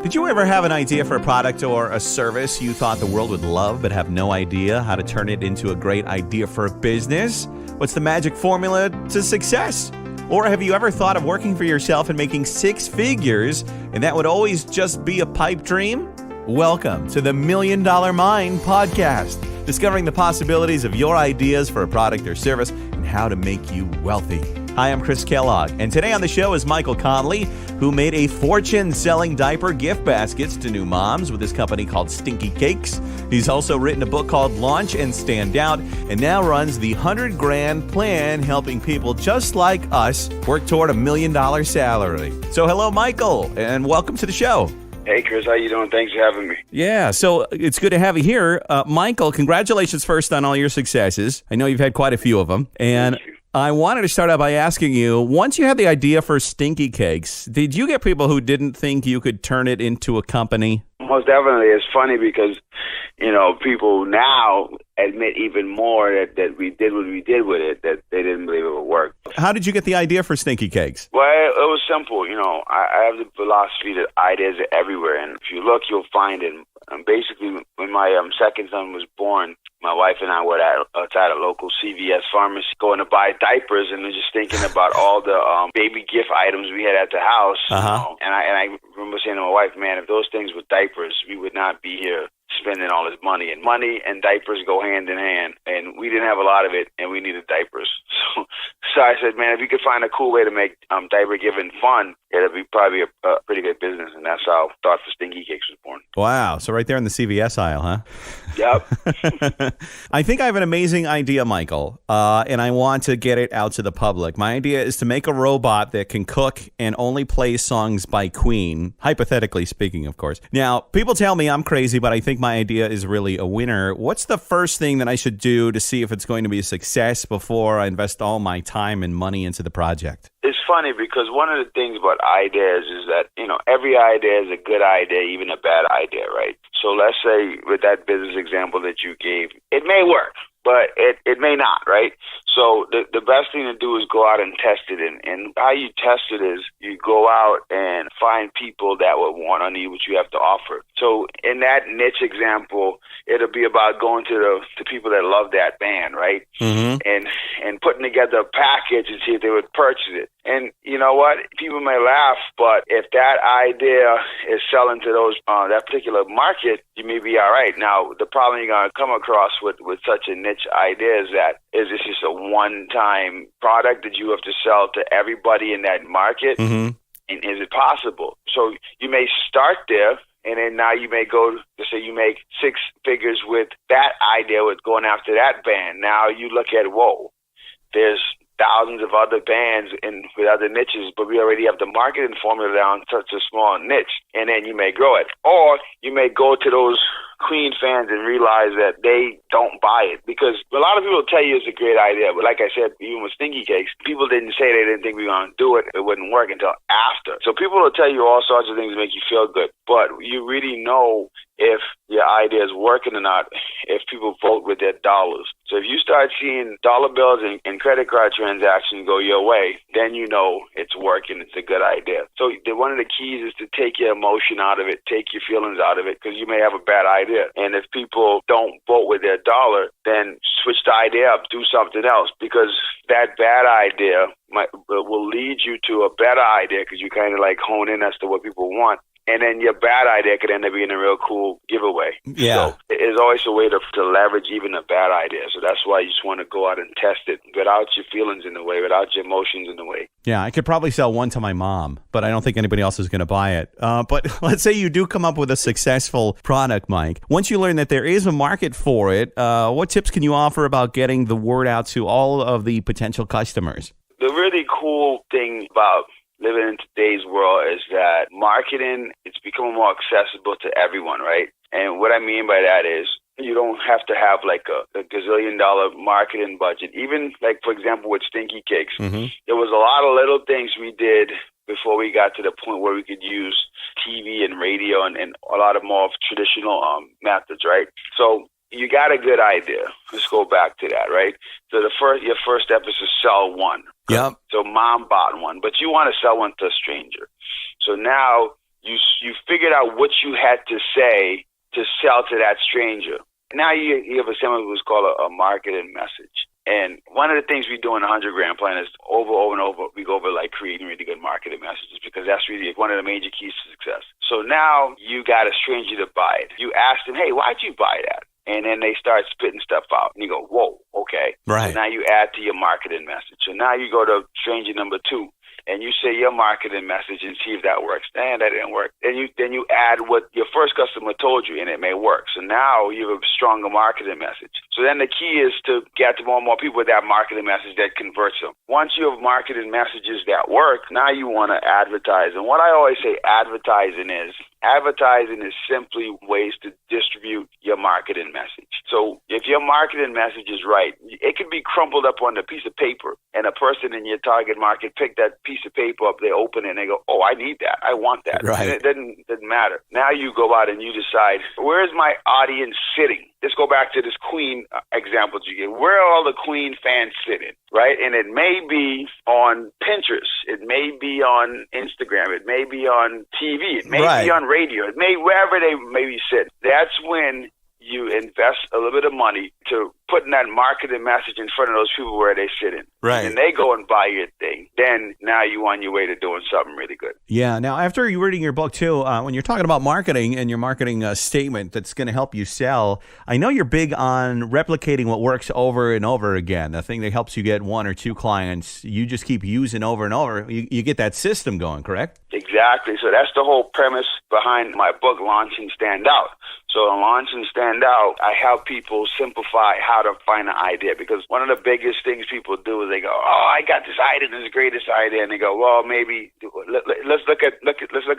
Did you ever have an idea for a product or a service you thought the world would love but have no idea how to turn it into a great idea for a business? What's the magic formula to success? Or have you ever thought of working for yourself and making six figures and that would always just be a pipe dream? Welcome to the $1 Million Mind podcast, discovering the possibilities of your ideas for a product or service and how to make you wealthy. Hi, I'm Chris Kellogg, and today on the show is Mychal Connolly, who made a fortune selling diaper gift baskets to new moms with his company called Stinky Cakes. He's also written a book called Launch and Stand Out, and now runs the 100 Grand Plan, helping people just like us work toward $1 million salary. So hello, Mychal, and welcome to the show. Hey, Chris, how you doing? Thanks for having me. Yeah, so it's good to have you here. Mychal, congratulations first on all your successes. I know you've had quite a few of them. And Thank you. I wanted to start out by asking you, once you had the idea for Stinky Cakes, did you get people who didn't think you could turn it into a company? Most definitely. It's funny because, people now admit even more that we did what we did with it, that they didn't believe it would work. How did you get the idea for Stinky Cakes? Well, it was simple. I have the philosophy that ideas are everywhere, and if you look, you'll find it. Basically, when my second son was born, my wife and I were outside a local CVS pharmacy going to buy diapers, and just thinking about all the baby gift items we had at the house. And I remember saying to my wife, man, if those things were diapers, we would not be here spending all this money. And money and diapers go hand in hand, and we didn't have a lot of it, and we needed diapers. So I said, man, if you could find a cool way to make diaper giving fun, it'd be probably a pretty good business, and that's how Thought for Stinky Cakes was born. Wow, so right there in the CVS aisle, huh? Yep. I think I have an amazing idea, Mychal, and I want to get it out to the public. My idea is to make a robot that can cook and only play songs by Queen, hypothetically speaking, of course. Now, people tell me I'm crazy, but I think my idea is really a winner. What's the first thing that I should do to see if it's going to be a success before I invest all my time and money into the project? It's funny because one of the things about ideas is that, every idea is a good idea, even a bad idea, right? So let's say with that business example that you gave, it may work, but it may not, right? So the best thing to do is go out and test it. And how you test it is you go out and find people that would want to need what you have to offer. So in that niche example, it'll be about going to the people that love that band, right? Mm-hmm. And putting together a package and see if they would purchase it. And you know what? People may laugh, but if that idea is selling to those that particular market, you may be all right. Now, the problem you're going to come across with such a niche idea is that is this just a one-time product that you have to sell to everybody in that market? Mm-hmm. And is it possible? So you may start there, and then now you may go to say you make six figures with that idea with going after that band. Now you look at, whoa, there's thousands of other bands with other niches, but we already have the marketing formula down such a small niche, and then you may grow it. Or you may go to those Queen fans and realize that they don't buy it, because a lot of people tell you it's a great idea, but like I said, even with Stinky Cakes, people didn't say they didn't think we were going to do it. It wouldn't work until after. So people will tell you all sorts of things to make you feel good, but you really know if your idea is working or not if people vote with their dollars. So if you start seeing dollar bills and credit card transactions go your way, then you know it's working. It's a good idea. So one of the keys is to take your emotion out of it, take your feelings out of it, because you may have a bad idea. And if people don't vote with their dollar, then switch the idea up, do something else, because that bad idea will lead you to a better idea, because you kind of like hone in as to what people want. And then your bad idea could end up being a real cool giveaway. Yeah. So there's always a way to leverage even a bad idea. So that's why you just want to go out and test it without your feelings in the way, without your emotions in the way. Yeah, I could probably sell one to my mom, but I don't think anybody else is going to buy it. But let's say you do come up with a successful product, Mike. Once you learn that there is a market for it, what tips can you offer about getting the word out to all of the potential customers? The really cool thing about living in today's world is that marketing, it's becoming more accessible to everyone, right? And what I mean by that is you don't have to have like a gazillion-dollar marketing budget. Even like, for example, with Stinky Cakes, mm-hmm. There was a lot of little things we did before we got to the point where we could use TV and radio and a lot of more traditional methods, right? So you got a good idea. Let's go back to that, right? So your first step is to sell one. Yep. So mom bought one, but you want to sell one to a stranger. So now you figured out what you had to say to sell to that stranger. Now you have a similar what's called a marketing message. And one of the things we do in the 100-gram plan is over and over, we go over like creating really good marketing messages, because that's really one of the major keys to success. So now you got a stranger to buy it. You ask them, hey, why'd you buy that? And then they start spitting stuff out. And you go, whoa, okay. Right. So now you add to your marketing message. So now you go to stranger number 2. And you say your marketing message and see if that works. And that didn't work. Then you add what your first customer told you, and it may work. So now you have a stronger marketing message. So then the key is to get to more and more people with that marketing message that converts them. Once you have marketing messages that work, now you want to advertise. And what I always say advertising is simply ways to distribute your marketing message. So if your marketing message is right, it could be crumpled up on a piece of paper, and a person in your target market pick that piece of paper up, they open it, and they go, oh, I need that. I want that. Right. And it doesn't matter. Now you go out and you decide, where is my audience sitting? Let's go back to this Queen example you gave. Where are all the Queen fans sitting, right? And it may be on Pinterest. It may be on Instagram. It may be on TV. It may be on radio. It may wherever they maybe sit. That's when you invest a little bit of money to putting that marketing message in front of those people where they sit in. Right. And they go and buy your thing. Then now you on your way to doing something really good. Yeah. Now, after you reading your book, too, when you're talking about marketing and your marketing statement that's going to help you sell, I know you're big on replicating what works over and over again. The thing that helps you get 1 or 2 clients, you just keep using over and over. You get that system going, correct? Exactly. So that's the whole premise behind my book, Launch and Stand Out. So in Launch and Stand Out, I help people simplify how to find an idea, because one of the biggest things people do is they go, oh, I got this idea, this is the greatest idea, and they go, well, maybe let's look at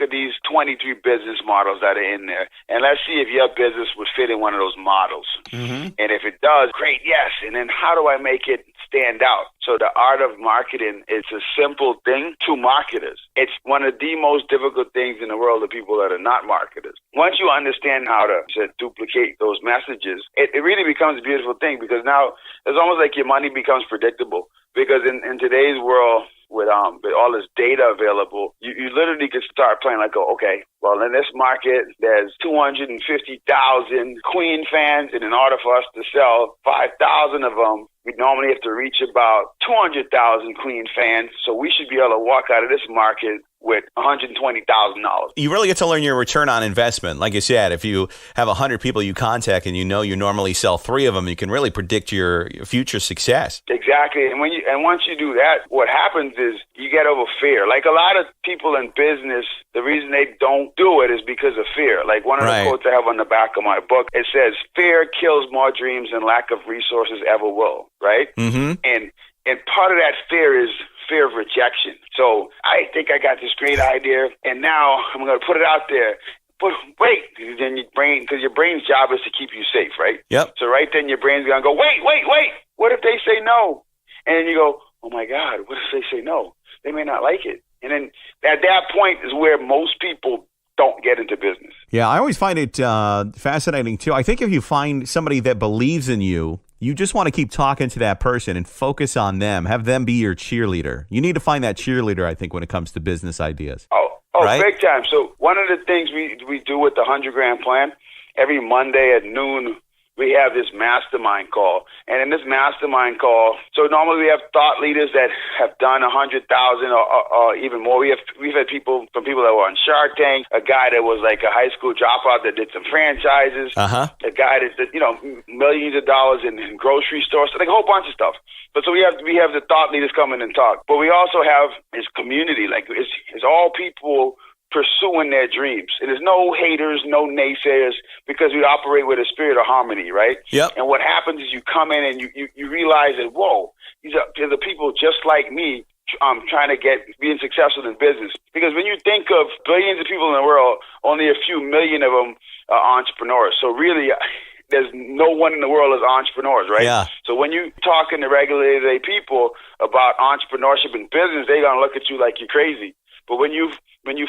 these 23 business models that are in there, and let's see if your business would fit in one of those models. Mm-hmm. And if it does, great, yes. And then how do I make it stand out? So the art of marketing is a simple thing to marketers. It's one of the most difficult things in the world to people that are not marketers. Once you understand how to duplicate those messages, it really becomes a beautiful thing, because now it's almost like your money becomes predictable. Because in today's world, with all this data available, you literally could start playing like, okay, well, in this market, there's 250,000 Queen fans, and in order for us to sell 5,000 of them, we normally have to reach about 200,000 Queen fans. So we should be able to walk out of this market with $120,000. You really get to learn your return on investment. Like I said, if you have 100 people you contact and you normally sell 3 of them, you can really predict your future success. Exactly. And once you do that, what happens is you get over fear. Like a lot of people in business, the reason they don't do it is because of fear. Like one of the quotes I have on the back of my book, it says, fear kills more dreams than lack of resources ever will, right? Mm-hmm. And part of that fear is fear of rejection. So I think I got this great idea, and now I'm going to put it out there. But wait, then because your brain's job is to keep you safe, right? Yep. So right then your brain's going to go, wait. What if they say no? And then you go, oh my God, what if they say no? They may not like it. And then at that point is where most people don't get into business. Yeah, I always find it fascinating too. I think if you find somebody that believes in you, you just want to keep talking to that person and focus on them. Have them be your cheerleader. You need to find that cheerleader, I think, when it comes to business ideas. Oh, right? Big time. So one of the things we do with the 100-gram plan, every Monday at noon, we have this mastermind call. And in this mastermind call, so normally we have thought leaders that have done 100,000 or even more. We've had people that were on Shark Tank, a guy that was like a high school dropout that did some franchises, a guy that did, millions of dollars in grocery stores, so like a whole bunch of stuff. But so we have the thought leaders come in and talk. But we also have this community, like it's all people pursuing their dreams. And there's no haters, no naysayers, because we operate with a spirit of harmony, right? Yep. And what happens is you come in and you realize that, whoa, these are the people just like me trying to being successful in business. Because when you think of billions of people in the world, only a few million of them are entrepreneurs. So really, there's no one in the world as entrepreneurs, right? Yeah. So when you talking to regular day people about entrepreneurship and business, they're going to look at you like you're crazy. But when you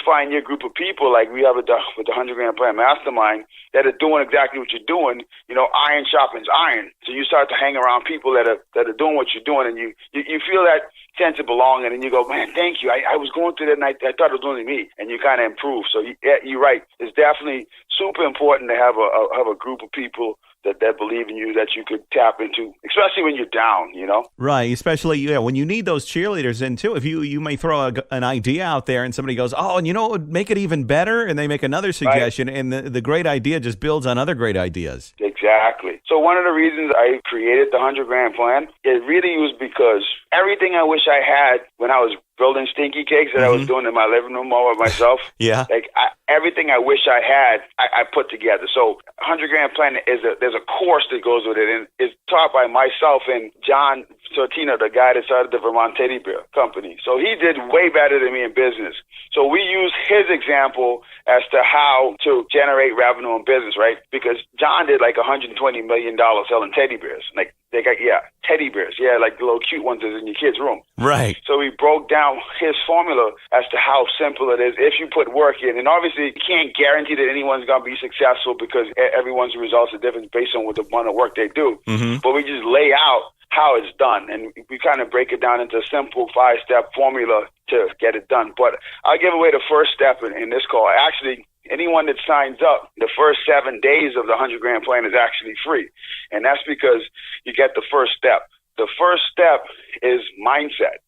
find your group of people, like we have with the 100-gram plan mastermind, that are doing exactly what you're doing, iron sharpens iron. So you start to hang around people that are doing what you're doing, and you feel that sense of belonging, and you go, man, thank you. I was going through that, and I thought it was only me, and you kind of improve. So you're right. It's definitely super important to have a group of people that believe in you, that you could tap into, especially when you're down, you know? Right, especially when you need those cheerleaders in, too. If you may throw an idea out there and somebody goes, oh, and you know what would make it even better? And they make another suggestion, and the great idea just builds on other great ideas. Exactly. So one of the reasons I created the 100-Grand Plan, it really was because everything I wish I had when I was building Stinky Cakes that I was doing in my living room all by myself. Yeah. Like everything I wish I had, I put together. So 100-Grand Plan there's a course that goes with it, and it's taught by myself and John Sortino, the guy that started the Vermont Teddy Bear Company. So he did way better than me in business. So we use his example as to how to generate revenue in business, right? Because John did like $120 million selling teddy bears. Like they got, teddy bears. Yeah, like the little cute ones that's in your kid's room. Right. So we broke down his formula as to how simple it is if you put work in. And obviously, you can't guarantee that anyone's going to be successful because everyone's results are different based on what the amount of work they do. But we just lay out how it's done, and we kind of break it down into a simple 5-step formula to get it done. But I'll give away the first step in this call. Actually, anyone that signs up, the first 7 days of the 100-Grand Plan is actually free. And that's because you get the first step. The first step is mindset.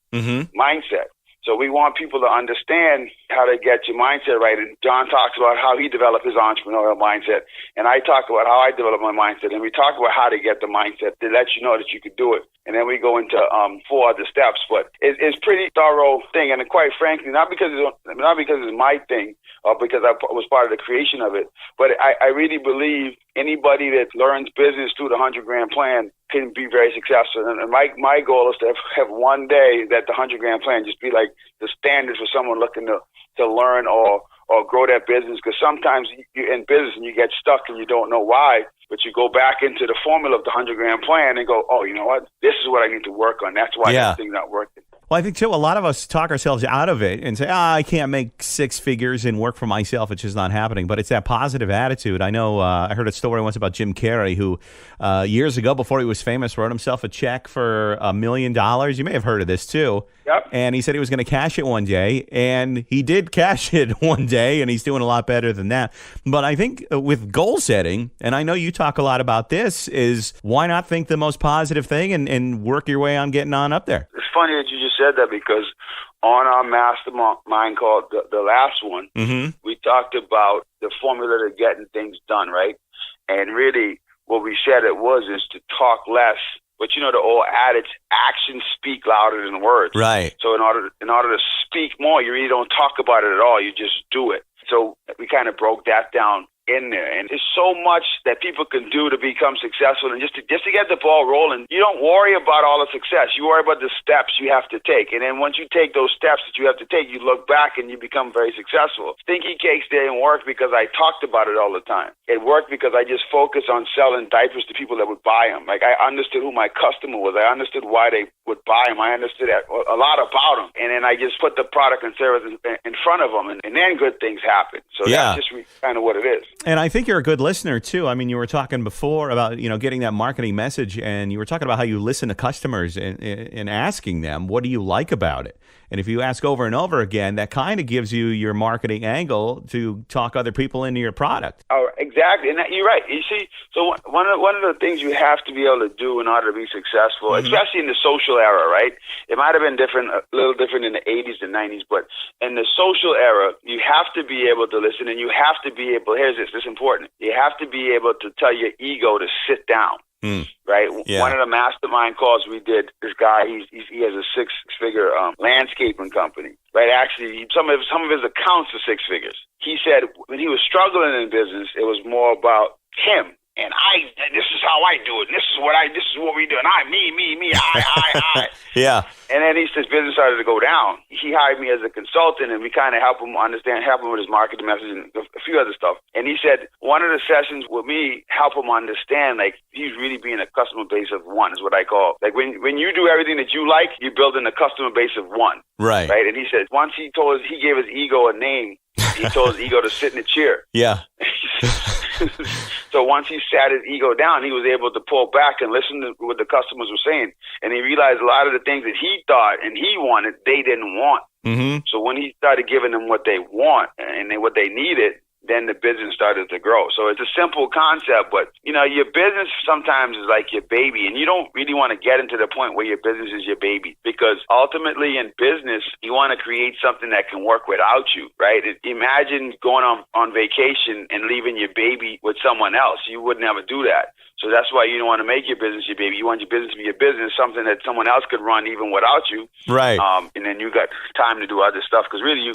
Mindset. So we want people to understand how to get your mindset right. And John talks about how he developed his entrepreneurial mindset. And I talk about how I developed my mindset. And we talk about how to get the mindset to let you know that you could do it. And then we go into 4 other steps. But it's pretty thorough thing. And quite frankly, not because it's my thing or because I was part of the creation of it, but I really believe anybody that learns business through the 100-Grand Plan can be very successful. And my goal is to have one day that the 100-Grand Plan just be like the standard for someone looking to learn or grow their business. Because sometimes you're in business and you get stuck and you don't know why, but you go back into the formula of the 100-Grand Plan and go, oh, you know what? This is what I need to work on. That's why this thing's not working. Well, I think, too, a lot of us talk ourselves out of it and say, I can't make 6 figures and work for myself. It's just not happening. But it's that positive attitude. I know I heard a story once about Jim Carrey, who years ago, before he was famous, wrote himself a check for $1 million. You may have heard of this, too. Yep. And he said he was going to cash it one day. And he did cash it one day, and he's doing a lot better than that. But I think with goal setting, and I know you talk a lot about this, is why not think the most positive thing and work your way on getting on up there? It's funny that you just said that because on our mastermind call, the last one, we talked about the formula to getting things done, right? And really what we said is to talk less. But you know the old adage, actions speak louder than words. Right. So in order to speak more, you really don't talk about it at all. You just do it. So we kind of broke that down in there. And there's so much that people can do to become successful. And just to get the ball rolling, you don't worry about all the success. You worry about the steps you have to take. And then once you take those steps that you have to take, you look back and you become very successful. Stinky Cakes didn't work because I talked about it all the time. It worked because I just focused on selling diapers to people that would buy them. Like I understood who my customer was. I understood why they would buy them. I understood a lot about them. And then I just put the product and service in front of them. And then good things happen. So that's just kind of what it is. And I think you're a good listener, too. I mean, you were talking before about, getting that marketing message, and you were talking about how you listen to customers and asking them, what do you like about it? And if you ask over and over again, that kind of gives you your marketing angle to talk other people into your product. Oh, exactly. And you're right. You see, so one of the things you have to be able to do in order to be successful, especially in the social era, right? It might have been a little different in the 80s and 90s, but in the social era, you have to be able to listen, and you have to be able, this is important, you have to be able to tell your ego to sit down. Right. Yeah. One of the mastermind calls we did, this guy, he has a 6-figure landscaping company. Right. Actually, some of his accounts are 6 figures. He said when he was struggling in business, it was more about him. And this is how I do it. And this is what we do. And me, I. Yeah. And then his business started to go down. He hired me as a consultant, and we kind of help him with his marketing message and a few other stuff. And he said one of the sessions with me help him understand, like, he's really being a customer base of one is what I call. Like when you do everything that you like, you're building a customer base of one. Right. Right. And he said once he gave his ego a name, he told his ego to sit in a chair. Yeah. So once he sat his ego down, he was able to pull back and listen to what the customers were saying. And he realized a lot of the things that he thought and he wanted, they didn't want. Mm-hmm. So when he started giving them what they want and what they needed, then the business started to grow. So it's a simple concept, but your business sometimes is like your baby, and you don't really want to get into the point where your business is your baby, because ultimately in business, you want to create something that can work without you, right? Imagine going on vacation and leaving your baby with someone else. You would never do that. So that's why you don't want to make your business your baby. You want your business to be your business, something that someone else could run even without you. Right. And then you got time to do other stuff, because really,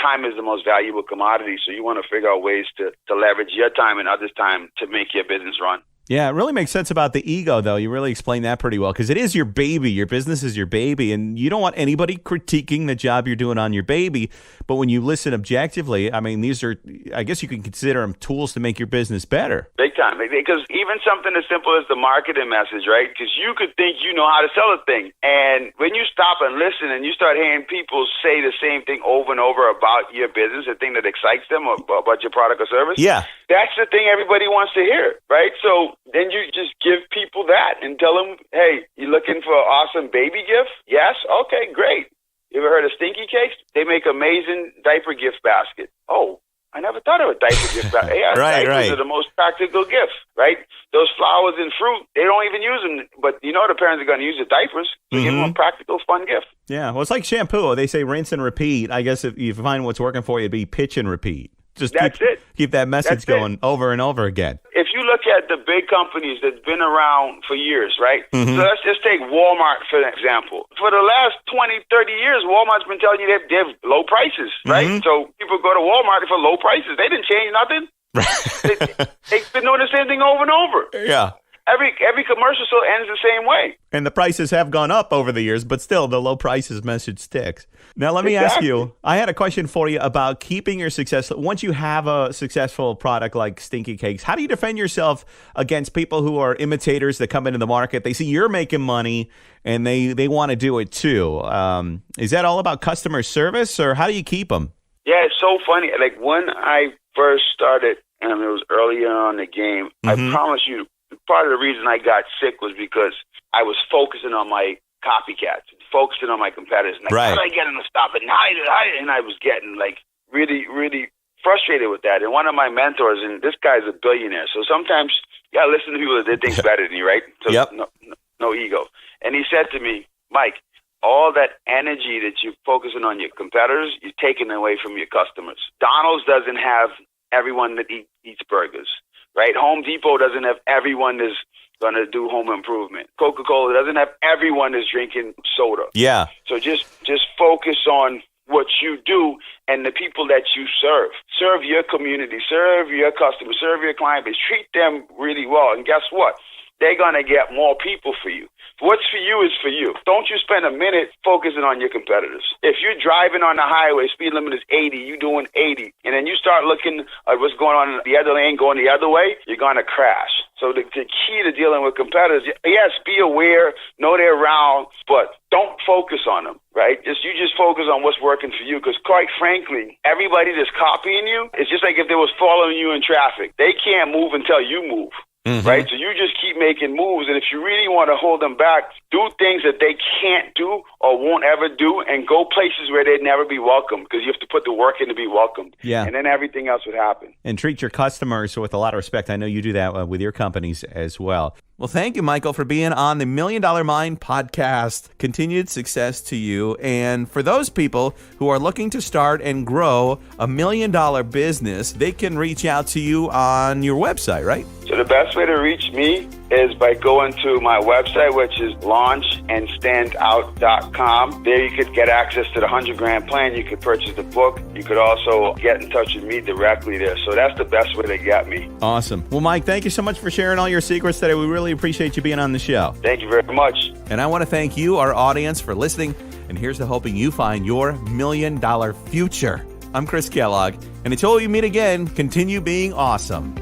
time is the most valuable commodity. So you want to figure out ways to leverage your time and others' time to make your business run. Yeah, it really makes sense about the ego, though. You really explained that pretty well, because it is your baby. Your business is your baby, and you don't want anybody critiquing the job you're doing on your baby. But when you listen objectively, I mean, these are, I guess you can consider them tools to make your business better. Big time. Because even something as simple as the marketing message, right? Because you could think you know how to sell a thing. And when you stop and listen and you start hearing people say the same thing over and over about your business, the thing that excites them about your product or service, that's the thing everybody wants to hear, right? So then you just give people that and tell them, hey, you looking for an awesome baby gift? Yes? Okay, great. You ever heard of Stinky Cakes? They make amazing diaper gift basket. Oh, I never thought of a diaper gift basket. Yeah, diapers are the most practical gift, right? Those flowers and fruit, they don't even use them, but the parents are going to use the diapers. So give them a practical, fun gift. Yeah, well, it's like shampoo. They say rinse and repeat. I guess if you find what's working for you, it'd be pitch and repeat. Just keep that message going over and over again. If you look at the big companies that's been around for years, right? So let's just take Walmart for an example. For the last 20, 30 years, Walmart's been telling you they have low prices, right? So people go to Walmart for low prices. They didn't change nothing. They've been doing the same thing over and over. Yeah. Every commercial still ends the same way. And the prices have gone up over the years, but still the low prices message sticks. Now, let me ask you, I had a question for you about keeping your success. Once you have a successful product like Stinky Cakes, how do you defend yourself against people who are imitators that come into the market? They see you're making money and they want to do it too. Is that all about customer service, or how do you keep them? Yeah, it's so funny. Like when I first started, and it was early on in the game, I promise you, part of the reason I got sick was because I was focusing on my copycats, focusing on my competitors. Like, how did I get them to stop it? And I was getting really, really frustrated with that. And one of my mentors, and this guy's a billionaire, so sometimes you gotta listen to people that did things better than you, right? So no ego. And he said to me, Mike, all that energy that you're focusing on your competitors, you're taking away from your customers. Donald's doesn't have everyone that eats burgers. Right? Home Depot doesn't have everyone that's going to do home improvement. Coca-Cola doesn't have everyone that's drinking soda. Yeah. So just focus on what you do and the people that you serve. Serve your community, serve your customers, serve your client base. Treat them really well. And guess what? They're going to get more people for you. What's for you is for you. Don't you spend a minute focusing on your competitors. If you're driving on the highway, speed limit is 80, you're doing 80, and then you start looking at what's going on in the other lane going the other way, you're going to crash. So the key to dealing with competitors, yes, be aware, know they're around, but don't focus on them, right? You just focus on what's working for you, because quite frankly, everybody that's copying you, it's just like if they was following you in traffic. They can't move until you move. Right? So you just keep making moves, and if you really want to hold them back, do things that they can't do or won't ever do, and go places where they'd never be welcome, because you have to put the work in to be welcomed. Yeah. And then everything else would happen. And treat your customers with a lot of respect. I know you do that with your companies as well. Well, thank you, Mychal, for being on the $1 Million Mind podcast. Continued success to you. And for those people who are looking to start and grow a $1 million business, they can reach out to you on your website, right? So the best way to reach me is by going to my website, which is launchandstandout.com. There you could get access to the 100 grand plan. You could purchase the book. You could also get in touch with me directly there. So that's the best way to get me. Awesome. Well, Mike, thank you so much for sharing all your secrets today. We really appreciate you being on the show. Thank you very much. And I want to thank you, our audience, for listening. And here's to hoping you find your $1 million future. I'm Chris Kellogg. And until we meet again, continue being awesome.